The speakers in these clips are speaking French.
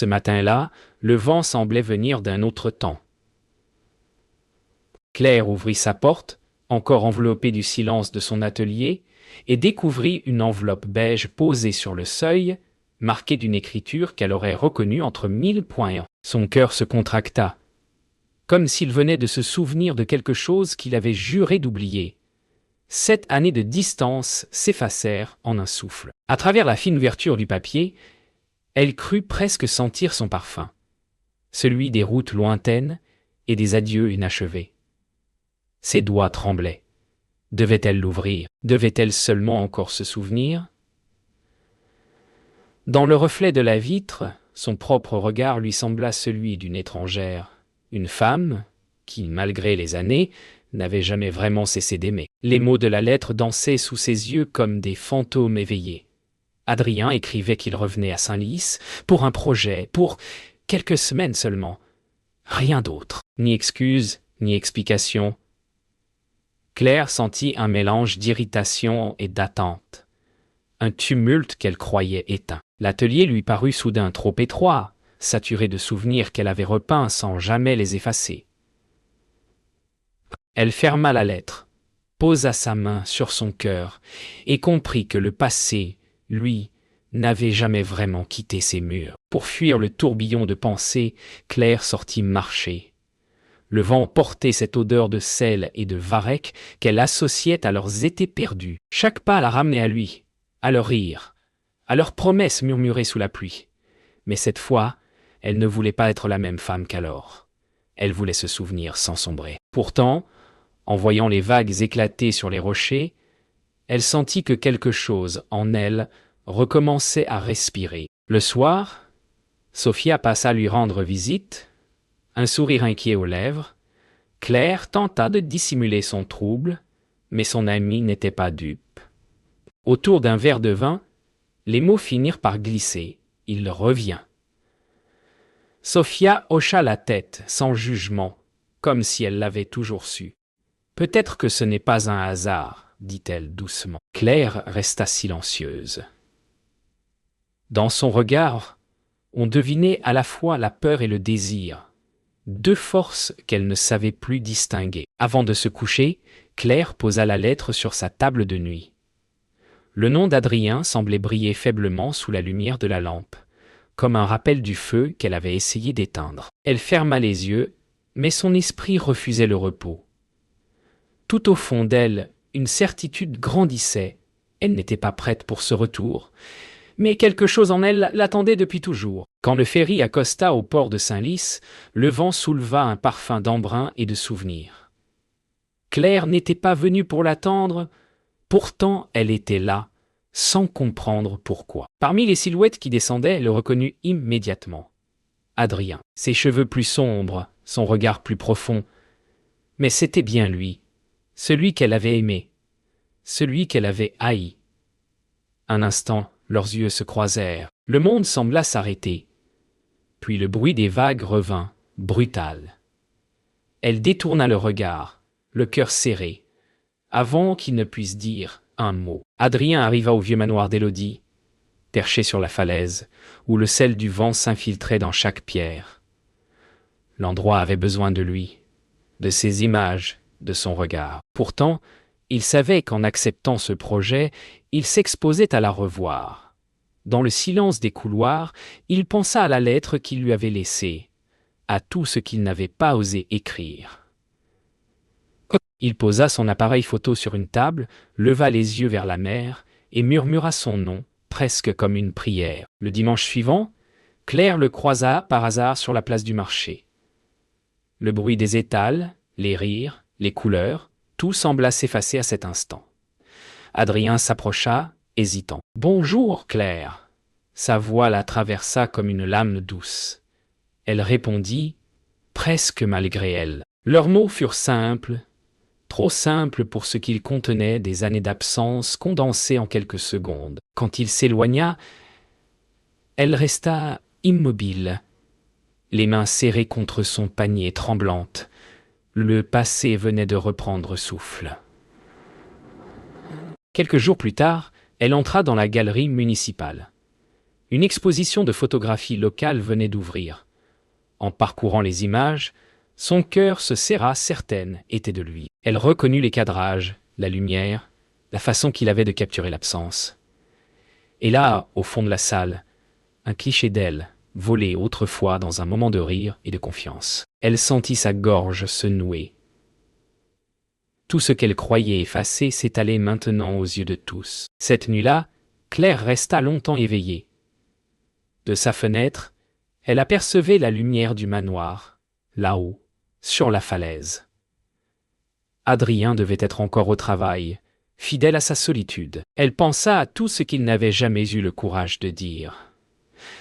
Ce matin-là, le vent semblait venir d'un autre temps. Claire ouvrit sa porte, encore enveloppée du silence de son atelier, et découvrit une enveloppe beige posée sur le seuil, marquée d'une écriture qu'elle aurait reconnue entre 1000 points. Son cœur se contracta, comme s'il venait de se souvenir de quelque chose qu'il avait juré d'oublier. 7 années de distance s'effacèrent en un souffle. À travers la fine ouverture du papier, elle crut presque sentir son parfum, celui des routes lointaines et des adieux inachevés. Ses doigts tremblaient. Devait-elle l'ouvrir? Devait-elle seulement encore se souvenir? Dans le reflet de la vitre, son propre regard lui sembla celui d'une étrangère, une femme qui, malgré les années, n'avait jamais vraiment cessé d'aimer. Les mots de la lettre dansaient sous ses yeux comme des fantômes éveillés. Adrien écrivait qu'il revenait à Saint-Lys pour un projet, pour quelques semaines seulement. Rien d'autre, ni excuse, ni explication. Claire sentit un mélange d'irritation et d'attente, un tumulte qu'elle croyait éteint. L'atelier lui parut soudain trop étroit, saturé de souvenirs qu'elle avait repeints sans jamais les effacer. Elle ferma la lettre, posa sa main sur son cœur et comprit que le passé, lui, n'avait jamais vraiment quitté ses murs. Pour fuir le tourbillon de pensées, Claire sortit marcher. Le vent portait cette odeur de sel et de varech qu'elle associait à leurs étés perdus. Chaque pas la ramenait à lui, à leur rire, à leurs promesses murmurées sous la pluie. Mais cette fois, elle ne voulait pas être la même femme qu'alors. Elle voulait se souvenir sans sombrer. Pourtant, en voyant les vagues éclater sur les rochers, elle sentit que quelque chose en elle recommençait à respirer. Le soir, Sophia passa lui rendre visite, un sourire inquiet aux lèvres. Claire tenta de dissimuler son trouble, mais son amie n'était pas dupe. Autour d'un verre de vin, les mots finirent par glisser. « Il revient ». Sophia hocha la tête, sans jugement, comme si elle l'avait toujours su. « Peut-être que ce n'est pas un hasard », dit-elle doucement. Claire resta silencieuse. Dans son regard, on devinait à la fois la peur et le désir, deux forces qu'elle ne savait plus distinguer. Avant de se coucher, Claire posa la lettre sur sa table de nuit. Le nom d'Adrien semblait briller faiblement sous la lumière de la lampe, comme un rappel du feu qu'elle avait essayé d'éteindre. Elle ferma les yeux, mais son esprit refusait le repos. Tout au fond d'elle, une certitude grandissait. Elle n'était pas prête pour ce retour, mais quelque chose en elle l'attendait depuis toujours. Quand le ferry accosta au port de Saint-Lys, le vent souleva un parfum d'embrun et de souvenirs. Claire n'était pas venue pour l'attendre, pourtant elle était là, sans comprendre pourquoi. Parmi les silhouettes qui descendaient, elle le reconnut immédiatement. Adrien, ses cheveux plus sombres, son regard plus profond. Mais c'était bien lui, celui qu'elle avait aimé, celui qu'elle avait haï. Un instant, leurs yeux se croisèrent. Le monde sembla s'arrêter. Puis le bruit des vagues revint, brutal. Elle détourna le regard, le cœur serré, avant qu'il ne puisse dire un mot. Adrien arriva au vieux manoir d'Élodie, perché sur la falaise, où le sel du vent s'infiltrait dans chaque pierre. L'endroit avait besoin de lui, de ses images, de son regard. Pourtant, il savait qu'en acceptant ce projet, il s'exposait à la revoir. Dans le silence des couloirs, il pensa à la lettre qu'il lui avait laissée, à tout ce qu'il n'avait pas osé écrire. Il posa son appareil photo sur une table, leva les yeux vers la mer et murmura son nom, presque comme une prière. Le dimanche suivant, Claire le croisa par hasard sur la place du marché. Le bruit des étals, les rires, les couleurs, tout sembla s'effacer à cet instant. Adrien s'approcha, hésitant. « Bonjour, Claire !» Sa voix la traversa comme une lame douce. Elle répondit, presque malgré elle. Leurs mots furent simples, trop simples pour ce qu'ils contenaient, des années d'absence condensées en quelques secondes. Quand il s'éloigna, elle resta immobile, les mains serrées contre son panier, tremblante. Le passé venait de reprendre souffle. Quelques jours plus tard, elle entra dans la galerie municipale. Une exposition de photographies locales venait d'ouvrir. En parcourant les images, son cœur se serra, certaines étaient de lui. Elle reconnut les cadrages, la lumière, la façon qu'il avait de capturer l'absence. Et là, au fond de la salle, un cliché d'elle, volé autrefois dans un moment de rire et de confiance. Elle sentit sa gorge se nouer. Tout ce qu'elle croyait effacé s'étalait maintenant aux yeux de tous. Cette nuit-là, Claire resta longtemps éveillée. De sa fenêtre, elle apercevait la lumière du manoir, là-haut, sur la falaise. Adrien devait être encore au travail, fidèle à sa solitude. Elle pensa à tout ce qu'il n'avait jamais eu le courage de dire.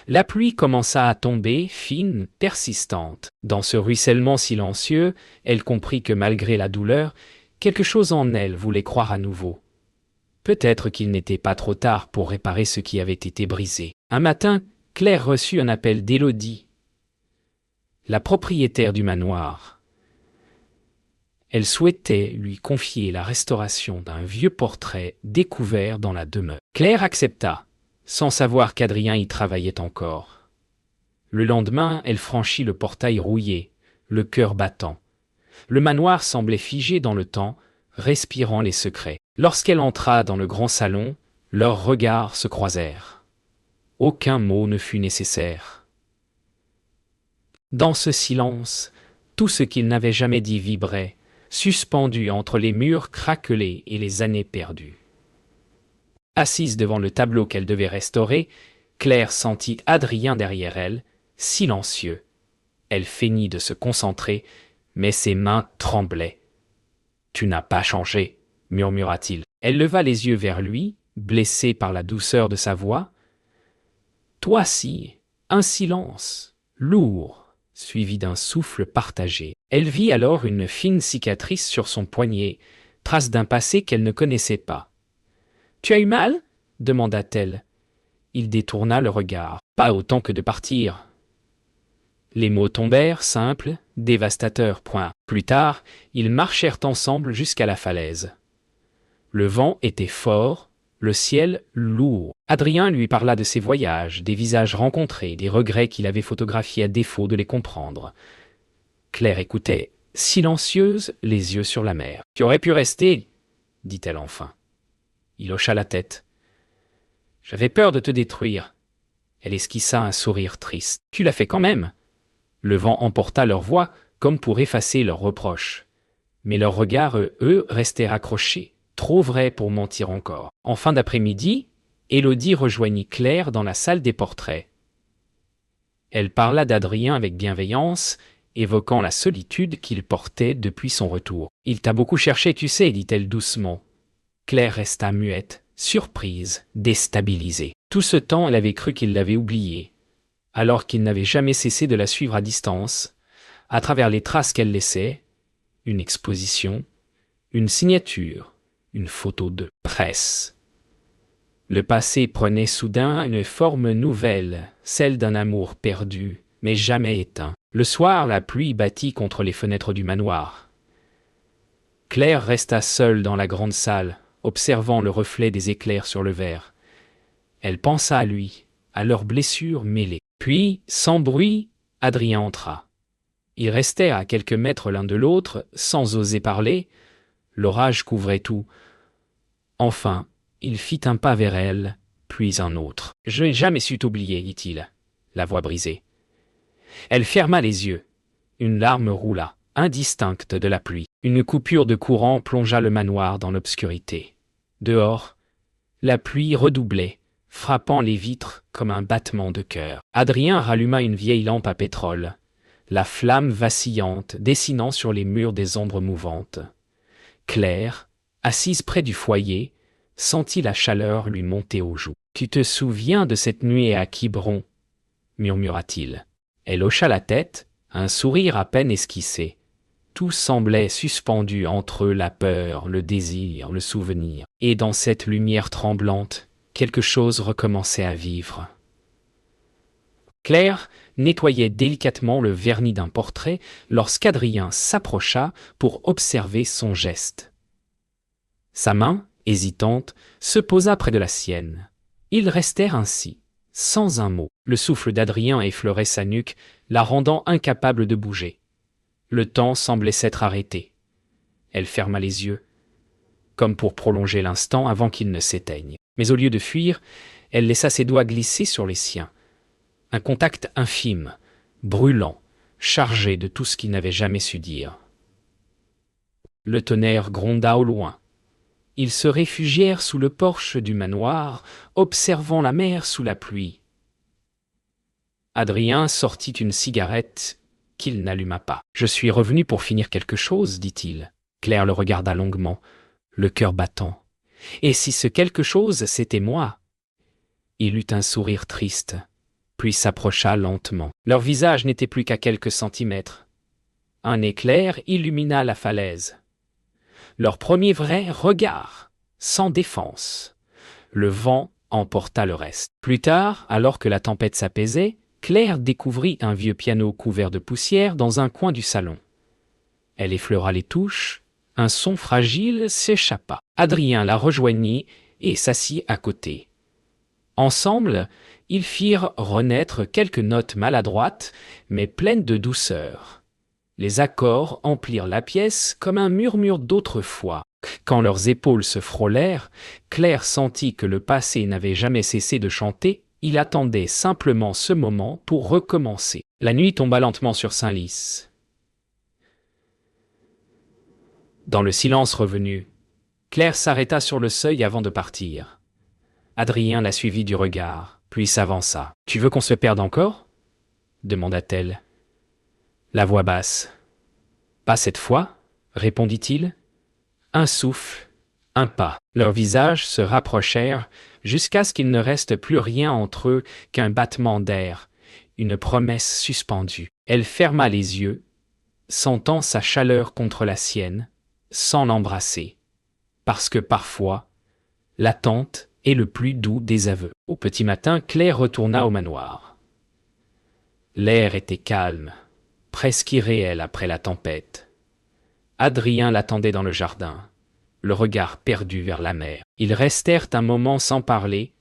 La pluie commença à tomber, fine, persistante. Dans ce ruissellement silencieux, elle comprit que malgré la douleur, quelque chose en elle voulait croire à nouveau. Peut-être qu'il n'était pas trop tard pour réparer ce qui avait été brisé. Un matin, Claire reçut un appel d'Élodie, la propriétaire du manoir. Elle souhaitait lui confier la restauration d'un vieux portrait découvert dans la demeure. Claire accepta, sans savoir qu'Adrien y travaillait encore. Le lendemain, elle franchit le portail rouillé, le cœur battant. Le manoir semblait figé dans le temps, respirant les secrets. Lorsqu'elle entra dans le grand salon, leurs regards se croisèrent. Aucun mot ne fut nécessaire. Dans ce silence, tout ce qu'il n'avait jamais dit vibrait, suspendu entre les murs craquelés et les années perdues. Assise devant le tableau qu'elle devait restaurer, Claire sentit Adrien derrière elle, silencieux. Elle feignit de se concentrer, mais ses mains tremblaient. « Tu n'as pas changé, » murmura-t-il. Elle leva les yeux vers lui, blessée par la douceur de sa voix. « Toi si, un silence, lourd, suivi d'un souffle partagé. » Elle vit alors une fine cicatrice sur son poignet, trace d'un passé qu'elle ne connaissait pas. « Tu as eu mal ?» demanda-t-elle. Il détourna le regard. « Pas autant que de partir. » Les mots tombèrent, simples, dévastateurs. Plus tard, ils marchèrent ensemble jusqu'à la falaise. Le vent était fort, le ciel lourd. Adrien lui parla de ses voyages, des visages rencontrés, des regrets qu'il avait photographiés à défaut de les comprendre. Claire écoutait, silencieuse, les yeux sur la mer. « Tu aurais pu rester, » dit-elle enfin. Il hocha la tête. « J'avais peur de te détruire. » Elle esquissa un sourire triste. « Tu l'as fait quand même. » Le vent emporta leur voix comme pour effacer leurs reproches. Mais leurs regards, eux, restèrent accrochés, trop vrais pour mentir encore. En fin d'après-midi, Élodie rejoignit Claire dans la salle des portraits. Elle parla d'Adrien avec bienveillance, évoquant la solitude qu'il portait depuis son retour. « Il t'a beaucoup cherché, tu sais, » dit-elle doucement. Claire resta muette, surprise, déstabilisée. Tout ce temps, elle avait cru qu'il l'avait oubliée, alors qu'il n'avait jamais cessé de la suivre à distance, à travers les traces qu'elle laissait, une exposition, une signature, une photo de presse. Le passé prenait soudain une forme nouvelle, celle d'un amour perdu, mais jamais éteint. Le soir, la pluie battit contre les fenêtres du manoir. Claire resta seule dans la grande salle, observant le reflet des éclairs sur le verre. Elle pensa à lui, à leurs blessures mêlées. Puis, sans bruit, Adrien entra. Ils restèrent à quelques mètres l'un de l'autre, sans oser parler. L'orage couvrait tout. Enfin, il fit un pas vers elle, puis un autre. « Je n'ai jamais su t'oublier, » dit-il, la voix brisée. Elle ferma les yeux. Une larme roula, indistincte de la pluie. Une coupure de courant plongea le manoir dans l'obscurité. Dehors, la pluie redoublait, frappant les vitres comme un battement de cœur. Adrien ralluma une vieille lampe à pétrole, la flamme vacillante dessinant sur les murs des ombres mouvantes. Claire, assise près du foyer, sentit la chaleur lui monter aux joues. « Tu te souviens de cette nuit à Quiberon ?» murmura-t-il. Elle hocha la tête, un sourire à peine esquissé. Tout semblait suspendu entre eux, la peur, le désir, le souvenir. Et dans cette lumière tremblante, quelque chose recommençait à vivre. Claire nettoyait délicatement le vernis d'un portrait lorsqu'Adrien s'approcha pour observer son geste. Sa main, hésitante, se posa près de la sienne. Ils restèrent ainsi, Sans un mot, le souffle d'Adrien effleurait sa nuque, la rendant incapable de bouger. Le temps semblait s'être arrêté. Elle ferma les yeux, comme pour prolonger l'instant avant qu'il ne s'éteigne. Mais au lieu de fuir, elle laissa ses doigts glisser sur les siens. Un contact infime, brûlant, chargé de tout ce qu'il n'avait jamais su dire. Le tonnerre gronda au loin. Ils se réfugièrent sous le porche du manoir, observant la mer sous la pluie. Adrien sortit une cigarette qu'il n'alluma pas. « Je suis revenu pour finir quelque chose, dit-il. » Claire le regarda longuement, le cœur battant. « Et si ce quelque chose, c'était moi ?» Il eut un sourire triste, puis s'approcha lentement. Leur visage n'était plus qu'à quelques centimètres. Un éclair illumina la falaise. Leur premier vrai regard, sans défense. Le vent emporta le reste. Plus tard, alors que la tempête s'apaisait, Claire découvrit un vieux piano couvert de poussière dans un coin du salon. Elle effleura les touches, un son fragile s'échappa. Adrien la rejoignit et s'assit à côté. Ensemble, ils firent renaître quelques notes maladroites, mais pleines de douceur. Les accords emplirent la pièce comme un murmure d'autrefois. Quand leurs épaules se frôlèrent, Claire sentit que le passé n'avait jamais cessé de chanter. Il attendait simplement ce moment pour recommencer. La nuit tomba lentement sur Saint-Lys. Dans le silence revenu, Claire s'arrêta sur le seuil avant de partir. Adrien la suivit du regard, puis s'avança. « Tu veux qu'on se perde encore ?» demanda-t-elle. La voix basse. « Pas cette fois ?» répondit-il. Un souffle, un pas. Leurs visages se rapprochèrent jusqu'à ce qu'il ne reste plus rien entre eux qu'un battement d'air, une promesse suspendue. Elle ferma les yeux, sentant sa chaleur contre la sienne, sans l'embrasser. Parce que parfois, l'attente est le plus doux des aveux. Au petit matin, Claire retourna au manoir. L'air était calme, presque irréel après la tempête. Adrien l'attendait dans le jardin, le regard perdu vers la mer. Ils restèrent un moment sans parler,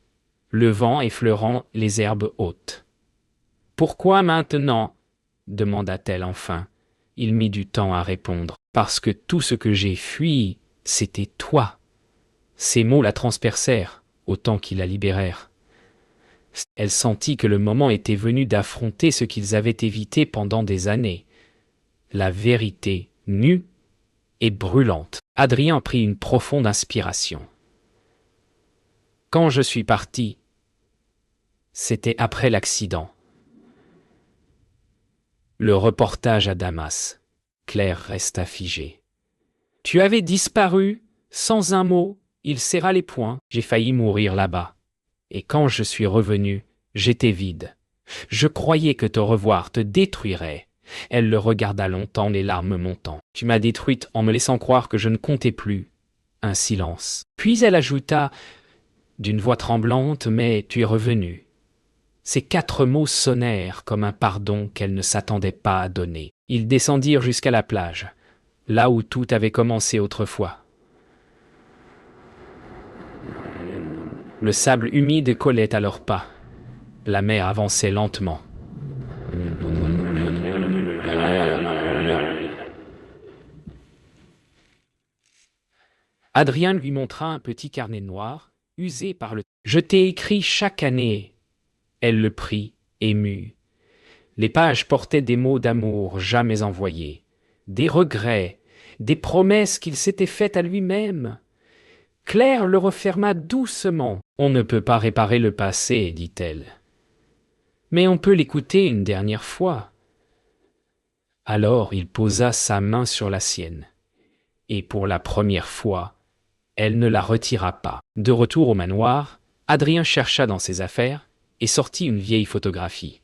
le vent effleurant les herbes hautes. « Pourquoi maintenant ?» demanda-t-elle enfin. Il mit du temps à répondre. « Parce que tout ce que j'ai fui, c'était toi. » Ces mots la transpercèrent, autant qu'ils la libérèrent. Elle sentit que le moment était venu d'affronter ce qu'ils avaient évité pendant des années. La vérité nue et brûlante. Adrien prit une profonde inspiration. Quand je suis parti, c'était après l'accident. Le reportage à Damas. Claire resta figée. Tu avais disparu, sans un mot, il serra les poings. J'ai failli mourir là-bas. Et quand je suis revenu, j'étais vide. Je croyais que te revoir te détruirait. Elle le regarda longtemps, les larmes montant. Tu m'as détruite en me laissant croire que je ne comptais plus. Un silence. Puis elle ajouta, d'une voix tremblante, mais tu es revenu. Ces 4 mots sonnèrent comme un pardon qu'elle ne s'attendait pas à donner. Ils descendirent jusqu'à la plage, là où tout avait commencé autrefois. Le sable humide collait à leurs pas. La mer avançait lentement. Adrien lui montra un petit carnet noir, usé par le... « Je t'ai écrit chaque année. » Elle le prit, émue. Les pages portaient des mots d'amour jamais envoyés, des regrets, des promesses qu'il s'était faites à lui-même. Claire le referma doucement. « On ne peut pas réparer le passé, dit-elle. Mais on peut l'écouter une dernière fois. » Alors il posa sa main sur la sienne. Et pour la première fois, elle ne la retira pas. De retour au manoir, Adrien chercha dans ses affaires et sortit une vieille photographie.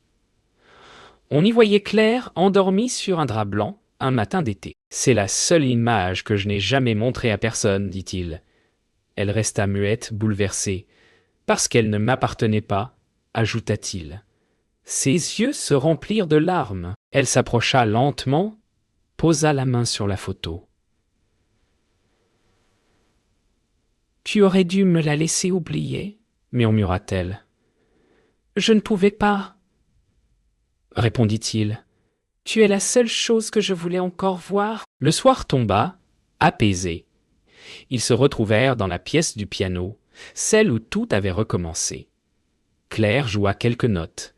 On y voyait Claire endormie sur un drap blanc un matin d'été. « C'est la seule image que je n'ai jamais montrée à personne, dit-il. » Elle resta muette, bouleversée. « Parce qu'elle ne m'appartenait pas, ajouta-t-il. » Ses yeux se remplirent de larmes. Elle s'approcha lentement, posa la main sur la photo. « Tu aurais dû me la laisser oublier, murmura-t-elle. Je ne pouvais pas, répondit-il. Tu es la seule chose que je voulais encore voir. Le soir tomba, apaisé. Ils se retrouvèrent dans la pièce du piano, celle où tout avait recommencé. Claire joua quelques notes,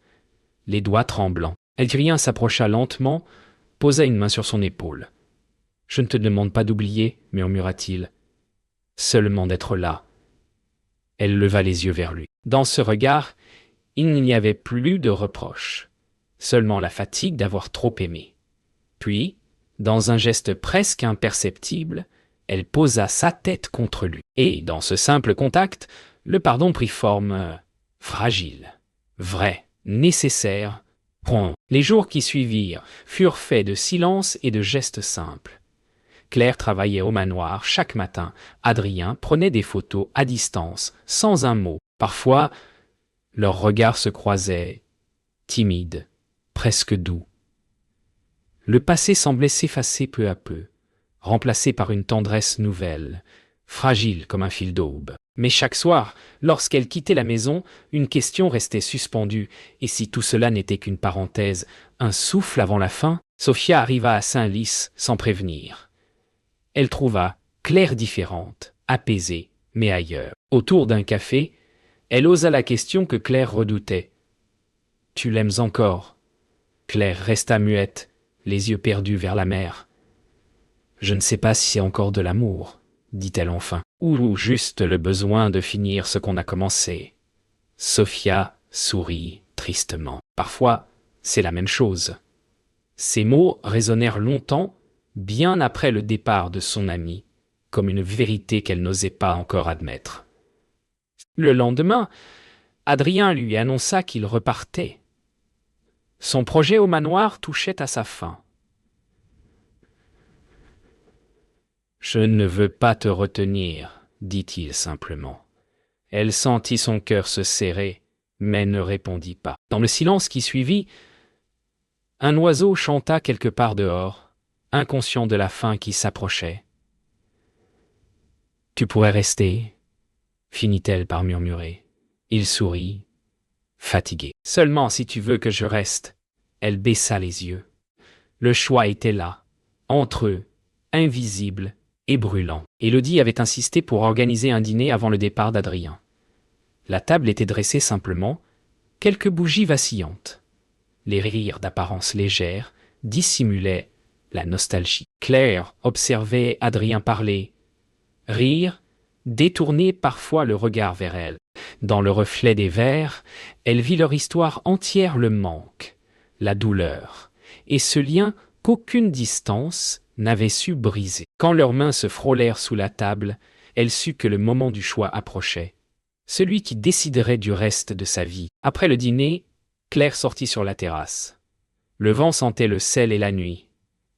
les doigts tremblants. Adrien s'approcha lentement, posa une main sur son épaule. « Je ne te demande pas d'oublier, murmura-t-il. Seulement d'être là. » Elle leva les yeux vers lui. Dans ce regard, il n'y avait plus de reproche, seulement la fatigue d'avoir trop aimé. Puis, dans un geste presque imperceptible, elle posa sa tête contre lui. Et, dans ce simple contact, le pardon prit forme fragile, vrai, nécessaire, prompt. Les jours qui suivirent furent faits de silence et de gestes simples. Claire travaillait au manoir chaque matin. Adrien prenait des photos à distance, sans un mot. Parfois, leurs regards se croisaient, timides, presque doux. Le passé semblait s'effacer peu à peu, remplacé par une tendresse nouvelle, fragile comme un fil d'aube. Mais chaque soir, lorsqu'elle quittait la maison, une question restait suspendue, et si tout cela n'était qu'une parenthèse, un souffle avant la fin, Sophia arriva à Saint-Lys sans prévenir. Elle trouva Claire différente, apaisée, mais ailleurs. Autour d'un café, elle osa la question que Claire redoutait. « Tu l'aimes encore ?» Claire resta muette, les yeux perdus vers la mer. « Je ne sais pas si c'est encore de l'amour, » dit-elle enfin, « ou juste le besoin de finir ce qu'on a commencé. » Sophia sourit tristement. Parfois, c'est la même chose. Ces mots résonnèrent longtemps, bien après le départ de son amie, comme une vérité qu'elle n'osait pas encore admettre. Le lendemain, Adrien lui annonça qu'il repartait. Son projet au manoir touchait à sa fin. « Je ne veux pas te retenir, » dit-il simplement. Elle sentit son cœur se serrer, mais ne répondit pas. Dans le silence qui suivit, un oiseau chanta quelque part dehors, inconscient de la fin qui s'approchait. « Tu pourrais rester » finit-elle par murmurer. Il sourit, fatigué. « Seulement si tu veux que je reste. » Elle baissa les yeux. Le choix était là, entre eux, invisible et brûlant. Élodie avait insisté pour organiser un dîner avant le départ d'Adrien. La table était dressée simplement, quelques bougies vacillantes. Les rires d'apparence légère dissimulaient la nostalgie. Claire observait Adrien parler, rire, détourner parfois le regard vers elle. Dans le reflet des verres, elle vit leur histoire entière, le manque, la douleur, et ce lien qu'aucune distance n'avait su briser. Quand leurs mains se frôlèrent sous la table, elle sut que le moment du choix approchait, celui qui déciderait du reste de sa vie. Après le dîner, Claire sortit sur la terrasse. Le vent sentait le sel et la nuit.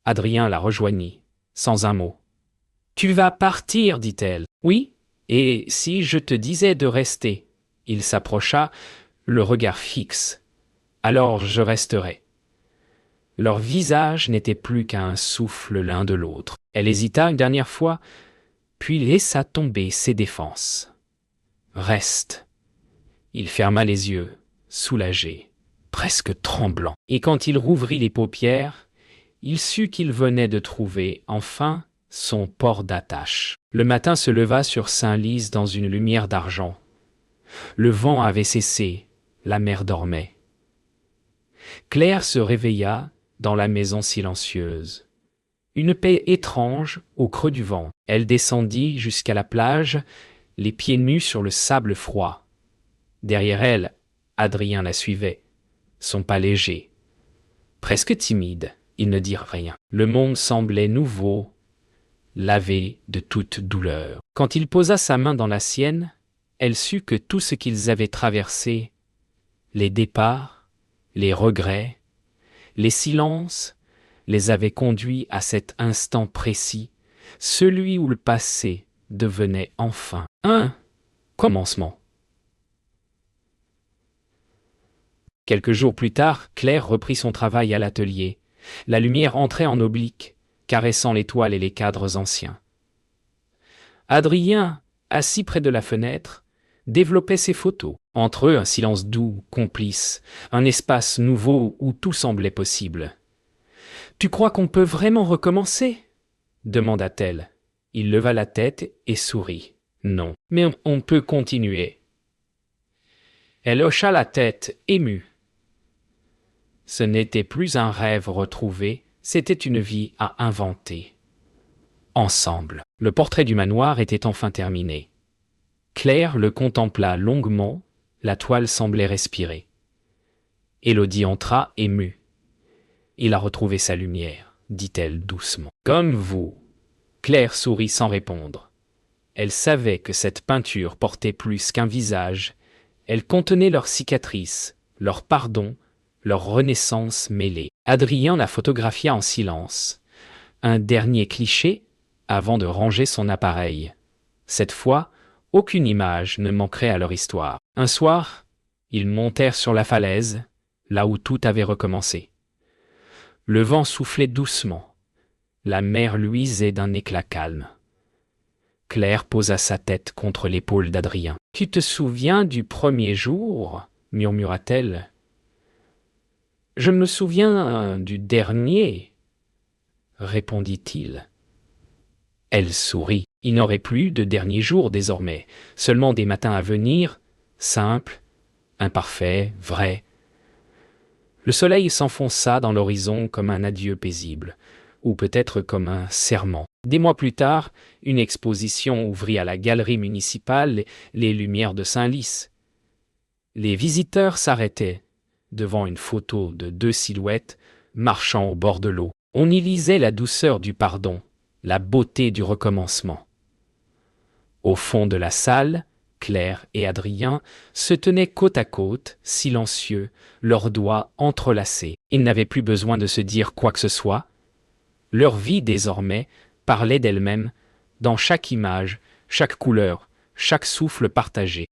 Adrien la rejoignit, sans un mot. « Tu vas partir, dit-elle. »« Oui, et si je te disais de rester ?» Il s'approcha, le regard fixe. « Alors je resterai. » Leur visage n'était plus qu'un souffle l'un de l'autre. Elle hésita une dernière fois, puis laissa tomber ses défenses. « Reste. » Il ferma les yeux, soulagé, presque tremblant. Et quand il rouvrit les paupières, il sut qu'il venait de trouver, enfin, son port d'attache. Le matin se leva sur Saint-Lys dans une lumière d'argent. Le vent avait cessé, la mer dormait. Claire se réveilla dans la maison silencieuse. Une paix étrange au creux du vent. Elle descendit jusqu'à la plage, les pieds nus sur le sable froid. Derrière elle, Adrien la suivait, son pas léger, presque timide. Ils ne dirent rien. Le monde semblait nouveau, lavé de toute douleur. Quand il posa sa main dans la sienne, elle sut que tout ce qu'ils avaient traversé, les départs, les regrets, les silences, les avaient conduits à cet instant précis, celui où le passé devenait enfin un commencement. Quelques jours plus tard, Claire reprit son travail à l'atelier. La lumière entrait en oblique, caressant les toiles et les cadres anciens. Adrien, assis près de la fenêtre, développait ses photos. Entre eux, un silence doux, complice, un espace nouveau où tout semblait possible. « Tu crois qu'on peut vraiment recommencer ?» demanda-t-elle. Il leva la tête et sourit. « Non, mais on peut continuer. » Elle hocha la tête, émue. Ce n'était plus un rêve retrouvé, c'était une vie à inventer. Ensemble. Le portrait du manoir était enfin terminé. Claire le contempla longuement, la toile semblait respirer. Élodie entra, émue. « Il a retrouvé sa lumière, » dit-elle doucement. « Comme vous. » Claire sourit sans répondre. Elle savait que cette peinture portait plus qu'un visage. Elle contenait leurs cicatrices, leur pardon, leur renaissance mêlée. Adrien la photographia en silence. Un dernier cliché avant de ranger son appareil. Cette fois, aucune image ne manquerait à leur histoire. Un soir, ils montèrent sur la falaise, là où tout avait recommencé. Le vent soufflait doucement. La mer luisait d'un éclat calme. Claire posa sa tête contre l'épaule d'Adrien. « Tu te souviens du premier jour ?» murmura-t-elle. « Je me souviens du dernier, » répondit-il. Elle sourit. Il n'aurait plus de dernier jour désormais, seulement des matins à venir, simples, imparfaits, vrais. Le soleil s'enfonça dans l'horizon comme un adieu paisible, ou peut-être comme un serment. Des mois plus tard, une exposition ouvrit à la galerie municipale les Lumières de Saint-Lys. Les visiteurs s'arrêtaient devant une photo de deux silhouettes marchant au bord de l'eau. On y lisait la douceur du pardon, la beauté du recommencement. Au fond de la salle, Claire et Adrien se tenaient côte à côte, silencieux, leurs doigts entrelacés. Ils n'avaient plus besoin de se dire quoi que ce soit. Leur vie, désormais, parlait d'elle-même, dans chaque image, chaque couleur, chaque souffle partagé.